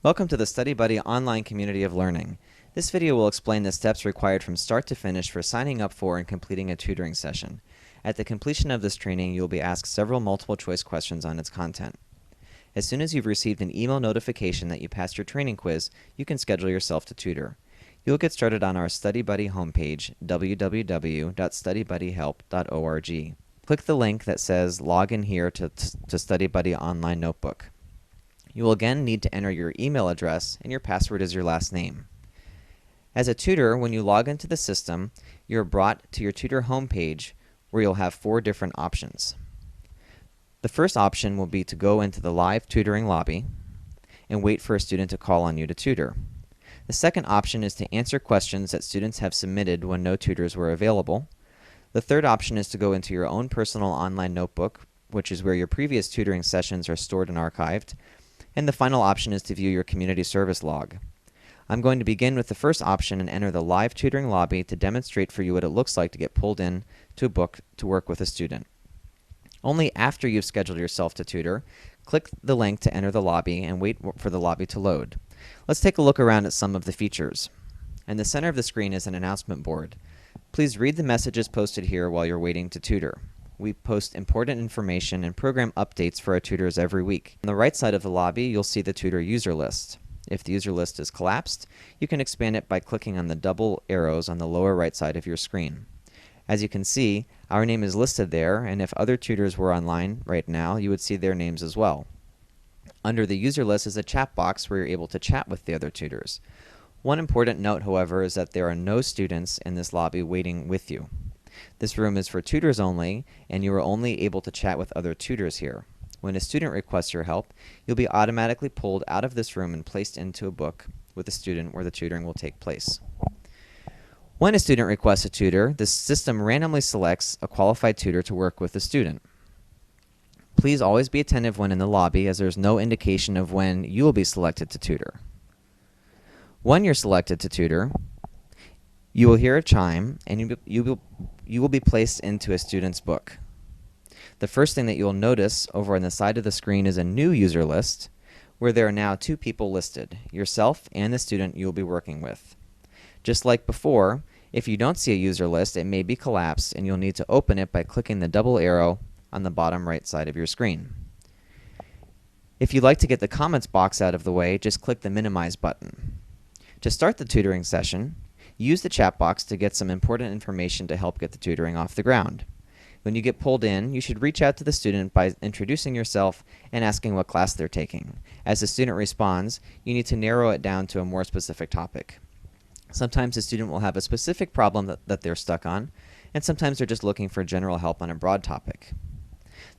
Welcome to the Study Buddy online community of learning. This video will explain the steps required from start to finish for signing up for and completing a tutoring session. At the completion of this training, you will be asked several multiple choice questions on its content. As soon as you've received an email notification that you passed your training quiz, you can schedule yourself to tutor. You'll get started on our Study Buddy homepage, www.studybuddyhelp.org. Click the link that says Log in here to Study Buddy Online Notebook. You will again need to enter your email address, and your password is your last name. As a tutor, when you log into the system, you're brought to your tutor homepage where you'll have 4 different options. The first option will be to go into the live tutoring lobby and wait for a student to call on you to tutor. The second option is to answer questions that students have submitted when no tutors were available. The third option is to go into your own personal online notebook, which is where your previous tutoring sessions are stored and archived. And the final option is to view your community service log. I'm going to begin with the first option and enter the live tutoring lobby to demonstrate for you what it looks like to get pulled in to a book to work with a student. Only after you've scheduled yourself to tutor, click the link to enter the lobby and wait for the lobby to load. Let's take a look around at some of the features. In the center of the screen is an announcement board. Please read the messages posted here while you're waiting to tutor. We post important information and program updates for our tutors every week. On the right side of the lobby, you'll see the tutor user list. If the user list is collapsed, you can expand it by clicking on the double arrows on the lower right side of your screen. As you can see, our name is listed there, and if other tutors were online right now, you would see their names as well. Under the user list is a chat box where you're able to chat with the other tutors. One important note, however, is that there are no students in this lobby waiting with you. This room is for tutors only, and you are only able to chat with other tutors here. When a student requests your help, you'll be automatically pulled out of this room and placed into a book with a student where the tutoring will take place. When a student requests a tutor, the system randomly selects a qualified tutor to work with the student. Please always be attentive when in the lobby, as there is no indication of when you will be selected to tutor. When you're selected to tutor, you will hear a chime, and you will be placed into a student's book. The first thing that you will notice over on the side of the screen is a new user list, where there are now 2 people listed, yourself and the student you will be working with. Just like before, if you don't see a user list, it may be collapsed, and you'll need to open it by clicking the double arrow on the bottom right side of your screen. If you'd like to get the comments box out of the way, just click the minimize button. To start the tutoring session, use the chat box to get some important information to help get the tutoring off the ground. When you get pulled in, you should reach out to the student by introducing yourself and asking what class they're taking. As the student responds, you need to narrow it down to a more specific topic. Sometimes the student will have a specific problem that they're stuck on, and sometimes they're just looking for general help on a broad topic.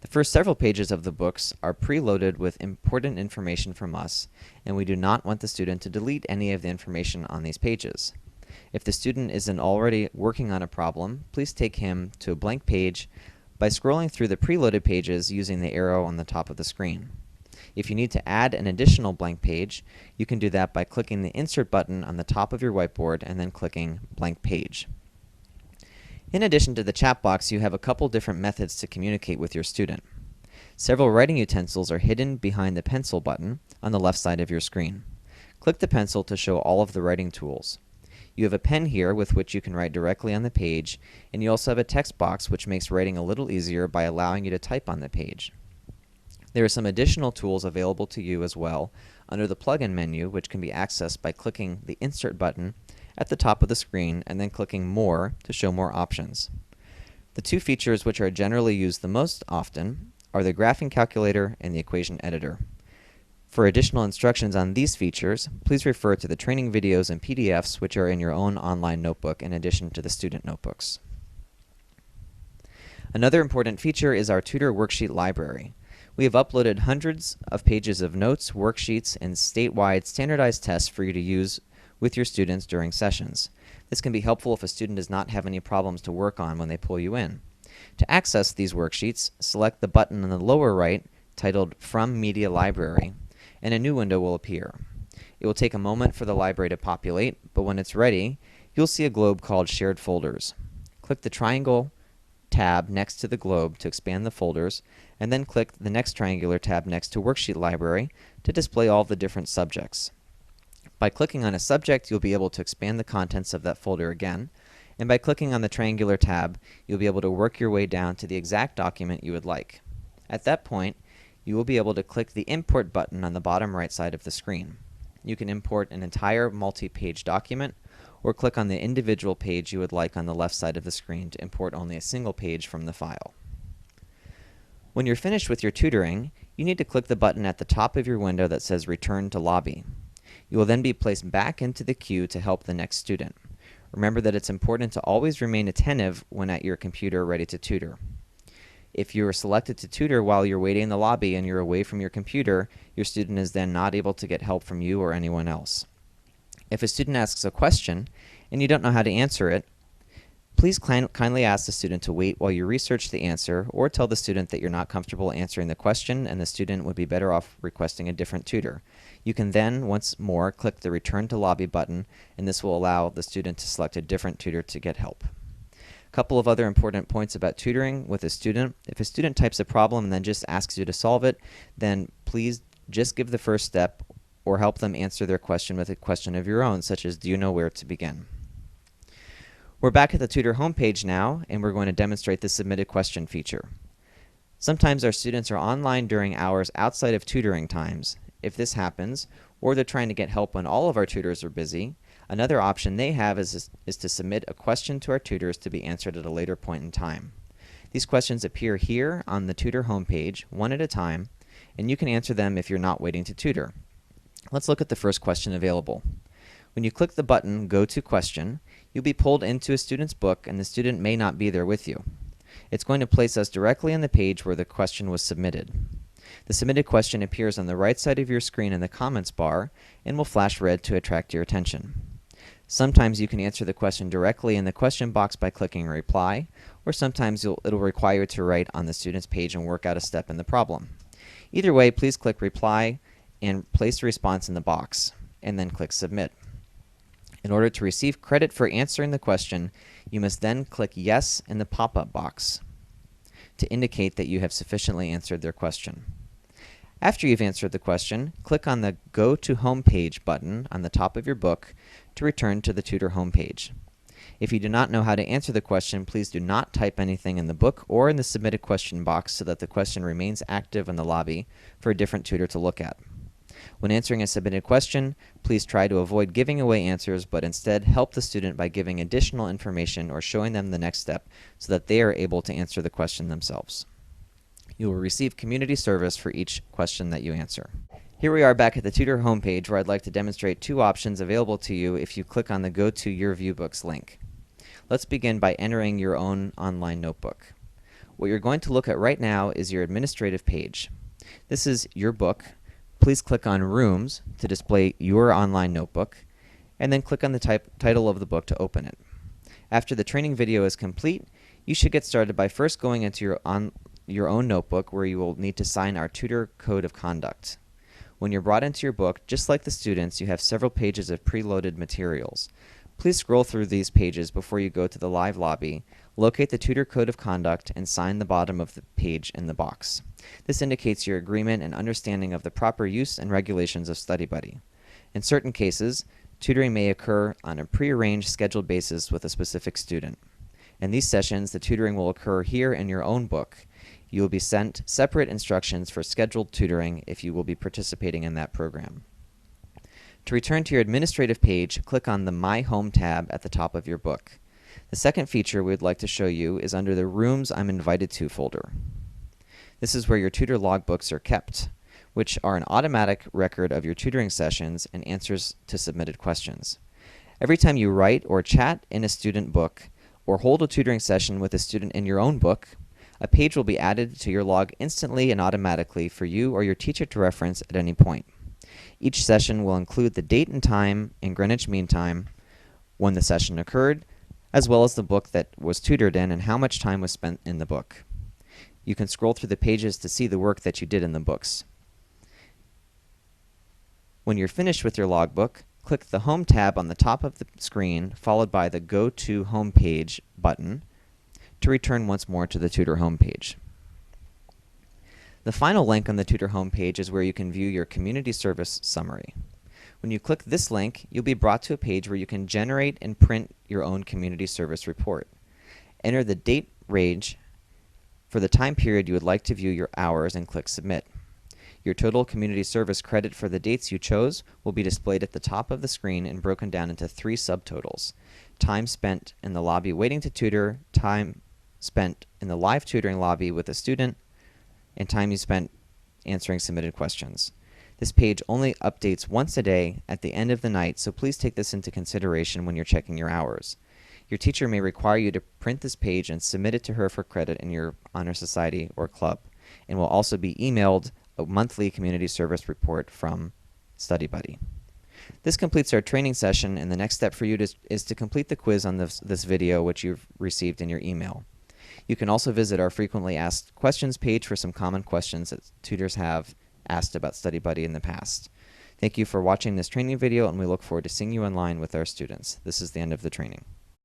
The first several pages of the books are preloaded with important information from us, and we do not want the student to delete any of the information on these pages. If the student isn't already working on a problem, please take him to a blank page by scrolling through the preloaded pages using the arrow on the top of the screen. If you need to add an additional blank page, you can do that by clicking the Insert button on the top of your whiteboard and then clicking Blank Page. In addition to the chat box, you have a couple different methods to communicate with your student. Several writing utensils are hidden behind the pencil button on the left side of your screen. Click the pencil to show all of the writing tools. You have a pen here with which you can write directly on the page, and you also have a text box which makes writing a little easier by allowing you to type on the page. There are some additional tools available to you as well under the plugin menu, which can be accessed by clicking the Insert button at the top of the screen and then clicking More to show more options. The 2 features which are generally used the most often are the graphing calculator and the equation editor. For additional instructions on these features, please refer to the training videos and PDFs which are in your own online notebook in addition to the student notebooks. Another important feature is our tutor worksheet library. We have uploaded hundreds of pages of notes, worksheets, and statewide standardized tests for you to use with your students during sessions. This can be helpful if a student does not have any problems to work on when they pull you in. To access these worksheets, select the button on the lower right titled From Media Library, and a new window will appear. It will take a moment for the library to populate, but when it's ready, you'll see a globe called Shared Folders. Click the triangle tab next to the globe to expand the folders, and then click the next triangular tab next to Worksheet Library to display all the different subjects. By clicking on a subject, you'll be able to expand the contents of that folder again, and by clicking on the triangular tab, you'll be able to work your way down to the exact document you would like. At that point, you will be able to click the Import button on the bottom right side of the screen. You can import an entire multi-page document, or click on the individual page you would like on the left side of the screen to import only a single page from the file. When you're finished with your tutoring, you need to click the button at the top of your window that says Return to Lobby. You will then be placed back into the queue to help the next student. Remember that it's important to always remain attentive when at your computer ready to tutor. If you are selected to tutor while you're waiting in the lobby and you're away from your computer, your student is then not able to get help from you or anyone else. If a student asks a question and you don't know how to answer it, please kindly ask the student to wait while you research the answer, or tell the student that you're not comfortable answering the question and the student would be better off requesting a different tutor. You can then, once more, click the Return to Lobby button, and this will allow the student to select a different tutor to get help. A couple of other important points about tutoring with a student. If a student types a problem and then just asks you to solve it, then please just give the first step or help them answer their question with a question of your own, such as, do you know where to begin? We're back at the Tutor homepage now, and we're going to demonstrate the Submitted Question feature. Sometimes our students are online during hours outside of tutoring times. If this happens, or they're trying to get help when all of our tutors are busy, another option they have is to submit a question to our tutors to be answered at a later point in time. These questions appear here on the Tutor homepage, one at a time, and you can answer them if you're not waiting to tutor. Let's look at the first question available. When you click the button Go to Question, you'll be pulled into a student's book and the student may not be there with you. It's going to place us directly on the page where the question was submitted. The submitted question appears on the right side of your screen in the comments bar and will flash red to attract your attention. Sometimes you can answer the question directly in the question box by clicking Reply, or sometimes it'll require you to write on the student's page and work out a step in the problem. Either way, please click Reply and place the response in the box, and then click Submit. In order to receive credit for answering the question, you must then click Yes in the pop-up box to indicate that you have sufficiently answered their question. After you've answered the question, click on the Go to Homepage button on the top of your book to return to the Tutor homepage. If you do not know how to answer the question, please do not type anything in the book or in the submitted question box so that the question remains active in the lobby for a different tutor to look at. When answering a submitted question, please try to avoid giving away answers, but instead help the student by giving additional information or showing them the next step so that they are able to answer the question themselves. You will receive community service for each question that you answer. Here we are back at the Tutor homepage, where I'd like to demonstrate two options available to you if you click on the Go to Your Viewbooks link. Let's begin by entering your own online notebook. What you're going to look at right now is your administrative page. This is your book. Please click on Rooms to display your online notebook, and then click on the title of the book to open it. After the training video is complete, you should get started by first going into your own notebook, where you will need to sign our Tutor Code of Conduct. When you're brought into your book, just like the students, you have several pages of preloaded materials. Please scroll through these pages before you go to the live lobby, locate the Tutor Code of Conduct, and sign the bottom of the page in the box. This indicates your agreement and understanding of the proper use and regulations of StudyBuddy. In certain cases, tutoring may occur on a prearranged scheduled basis with a specific student. In these sessions, the tutoring will occur here in your own book. You will be sent separate instructions for scheduled tutoring if you will be participating in that program. To return to your administrative page, click on the My Home tab at the top of your book. The second feature we would like to show you is under the Rooms I'm Invited To folder. This is where your tutor logbooks are kept, which are an automatic record of your tutoring sessions and answers to submitted questions. Every time you write or chat in a student book, or hold a tutoring session with a student in your own book, a page will be added to your log instantly and automatically for you or your teacher to reference at any point. Each session will include the date and time in Greenwich Mean Time when the session occurred, as well as the book that was tutored in and how much time was spent in the book. You can scroll through the pages to see the work that you did in the books. When you're finished with your logbook, click the Home tab on the top of the screen, followed by the Go to Homepage button, to return once more to the Tutor homepage. The final link on the Tutor homepage is where you can view your community service summary. When you click this link, you'll be brought to a page where you can generate and print your own community service report. Enter the date range for the time period you would like to view your hours and click Submit. Your total community service credit for the dates you chose will be displayed at the top of the screen and broken down into 3 subtotals: time spent in the lobby waiting to tutor, time spent in the live tutoring lobby with a student, and time you spent answering submitted questions. This page only updates once a day at the end of the night, so please take this into consideration when you're checking your hours. Your teacher may require you to print this page and submit it to her for credit in your honor society or club, and will also be emailed a monthly community service report from StudyBuddy. This completes our training session, and the next step for you is to complete the quiz on this video, which you've received in your email. You can also visit our frequently asked questions page for some common questions that tutors have asked about StudyBuddy in the past. Thank you for watching this training video, and we look forward to seeing you online with our students. This is the end of the training.